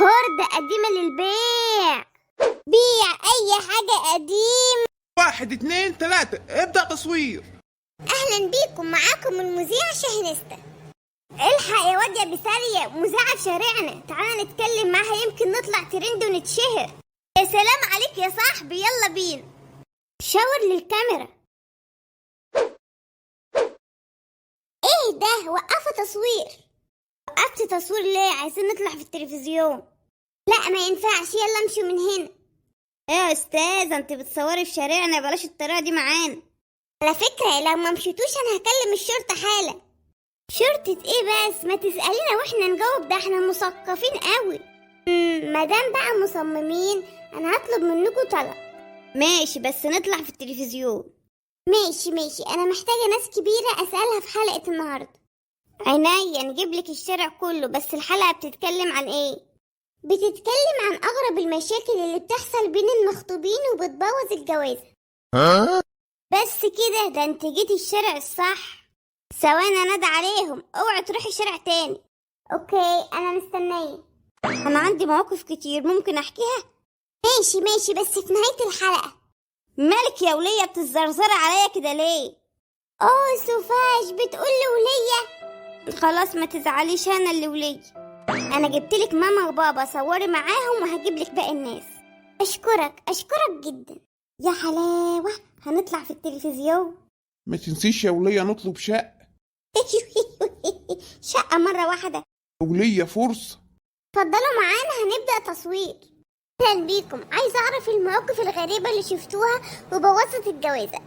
خردة قديمة للبيع. بيع أي حاجة قديم. 1 2 3 ابدأ تصوير. أهلا بيكم، معاكم المذيع شاهنستة. الحق يا واد يا بسارية، مذيعة في شارعنا، تعالى نتكلم معاها يمكن نطلع ترند ونتشهر. يا سلام عليك يا صاحبي، يلا بينا. شاور للكاميرا. ايه ده؟ وقفوا تصوير. وقفت تصوير ليه؟ عايزين نطلع في التلفزيون. لا ما ينفعش، يلا امشي من هنا. ايه يا استاذة، انت بتصوري في شارعنا، بلاش الطريقة دي معانا. على فكرة لو ما مشيتوش انا هكلم الشرطة حالا. شرطة ايه بس؟ ما تسألينا واحنا نجاوب، ده احنا مثقفين قوي. مادام بقى مصممين انا هطلب منكم طلب. ماشي بس نطلع في التلفزيون. ماشي انا محتاجة ناس كبيرة اسألها في حلقة النهاردة. عينيا نجيب لك الشارع كله، بس الحلقة بتتكلم عن ايه؟ بتتكلم عن اغرب المشاكل اللي بتحصل بين المخطوبين وبتبوظ الجوازة. بس كده؟ ده انت جيتي الشارع الصح. ثواني انادى عليهم، اوعي تروحي شارع تاني. اوكي انا مستنيه. انا عندي مواقف كتير ممكن احكيها. ماشي بس في نهاية الحلقة. مالك يا ولية بتزرزري عليا كده ليه؟ سوفاج بتقول لي ولية. خلاص ما تزعليش، انا اللي ولية. انا جبتلك ماما وبابا، صوري معاهم وهجيبلك باقي الناس. اشكرك جدا. يا حلاوة، هنطلع في التلفزيون. ما تنسيش يا ولية نطلب شقة. شقة مرة واحدة. ولية فرصة. اتفضلوا معانا، هنبدأ تصوير. اهلا بيكم، عايزة اعرف المواقف الغريبة اللي شفتوها وبوظت الجوازة.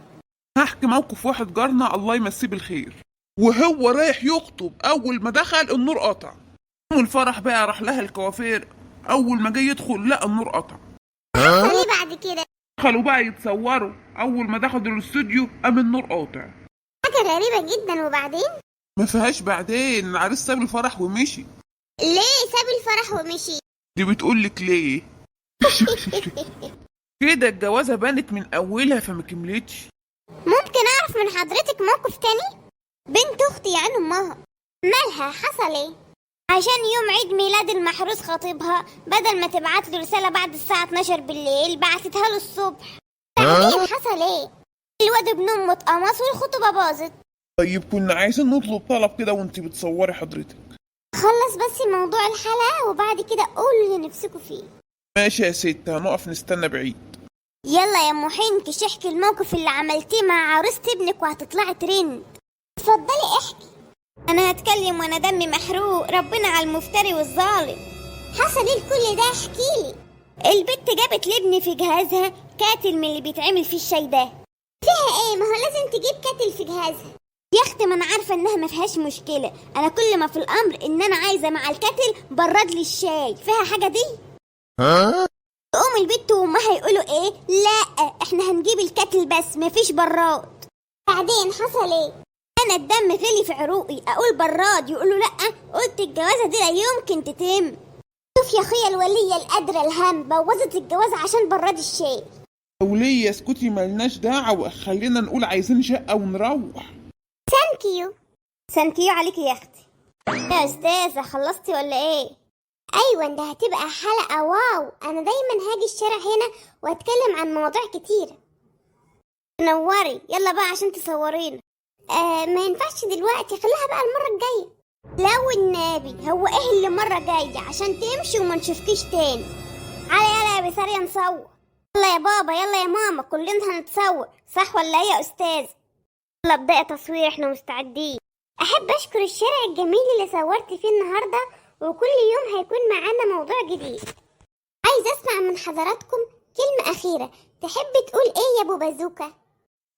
هحكي موقف واحد جارنا الله يمسيه بالخير، وهو رايح يخطب اول ما دخل النور قطع. يوم الفرح بقى راح لها الكوافير، اول ما جاي يدخل لقى النور قطع. ايه بعد كده؟ دخلوا بقى يتصوروا، اول ما دخلوا الاستوديو قام النور قاطع. حاجة غريبة جدا. وبعدين؟ ما فيهاش بعدين، العريس ساب الفرح ومشي. ليه ساب الفرح ومشي؟ دي بتقولك ليه. كده الجوازة بانت من اولها فما كملتش. ممكن اعرف من حضرتك موقف تاني؟ بنت اختي عن امها. مالها؟ حصل ايه؟ عشان يوم عيد ميلاد المحروس خطيبها، بدل ما تبعت له رسالة بعد الساعة 12 بالليل بعتتها له الصبح. بعدين حصل ايه؟ الواد ابن امه اتقمص والخطوبة باظت. طيب كنا عايزين نطلب طلب كده وانت بتصوري حضرتك. خلص بس موضوع الحلقة وبعد كده قولوا اللي نفسكوا فيه. ماشي يا ست، هنقف نستنى بعيد. يلا يا ام حنكش احكي الموقف اللي عملتيه مع عروسة ابنك وهتطلعي ترند. اتفضلي احكي. انا هتكلم وانا دمي محروق، ربنا على المفتري والظالم. حصل ايه كل ده؟ احكيلي. البت جابت لابني في جهازها كاتل من اللي بيتعمل فيه الشاي ده. فيها ايه؟ ما هو لازم تجيب كاتل في جهازها. يا اختي ما انا عارفه انها ما فيهاش مشكله، انا كل ما في الامر ان انا عايزه مع الكاتل برد لي الشاي، فيها حاجه دي؟ تقوم البت وامها يقولوا ايه؟ لا احنا هنجيب الكاتل بس مفيش براد. بعدين حصل ايه؟ انا الدم غلي في عروقي، اقول براد يقولوا لا، قلت الجوازه دي لا يمكن تتم. شوف يا اخويا الوليه القادره الهم بوظت الجوازه عشان براد الشاي. وليه اسكتي، ملناش دعوه، خلينا نقول عايزين شقه ونروح. ثانك يو عليكي يا اختي. يا استاذه خلصتي ولا ايه؟ ايوه ده هتبقى حلقه واو. انا دايما هاجي الشارع هنا واتكلم عن مواضيع كتيره. تنوري، يلا بقى عشان تصورينا. ما ينفعش دلوقتي، خليها بقى المره الجايه. لو النبي، هو ايه اللي مره جايه عشان تمشي وما نشوفكيش تاني. يلا يا بسارية نصور. يلا يا بابا، يلا يا ماما، كلنا هنتصور، صح ولا ايه يا استاذ؟ يلا ابدأ تصوير، احنا مستعدين. احب اشكر الشارع الجميل اللي صورت فيه النهارده، وكل يوم هيكون معانا موضوع جديد. عايز اسمع من حضراتكم كلمة أخيرة. تحب تقول ايه يا ابو بازوكا؟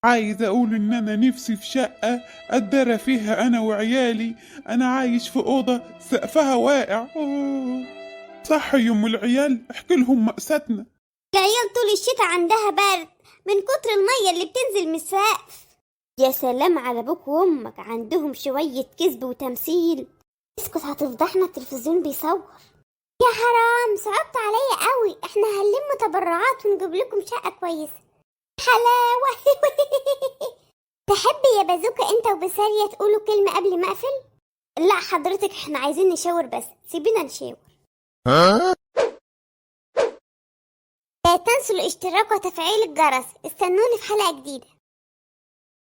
عايز اقول ان انا نفسي في شقه اتدرى فيها انا وعيالي. انا عايش في اوضه سقفها واقع. صح يا ام العيال، احكي لهم مأساتنا. العيال طول الشتاء عندها برد من كتر المية اللي بتنزل من السقف. يا سلام على ابوك وامك، عندهم شوية كذب وتمثيل. اسكت هتفضحنا، التلفزيون بيصور. يا حرام، صعبت عليا قوي. احنا هنلم تبرعات ونجيب لكم شقة كويسة. حلاوة. تحب يا بازوكا انت وبسارية تقولوا كلمة قبل ما اقفل؟ لا حضرتك، احنا عايزين نشاور بس، سيبينا نشاور. لا تنسوا الاشتراك وتفعيل الجرس. استنوني في حلقة جديدة.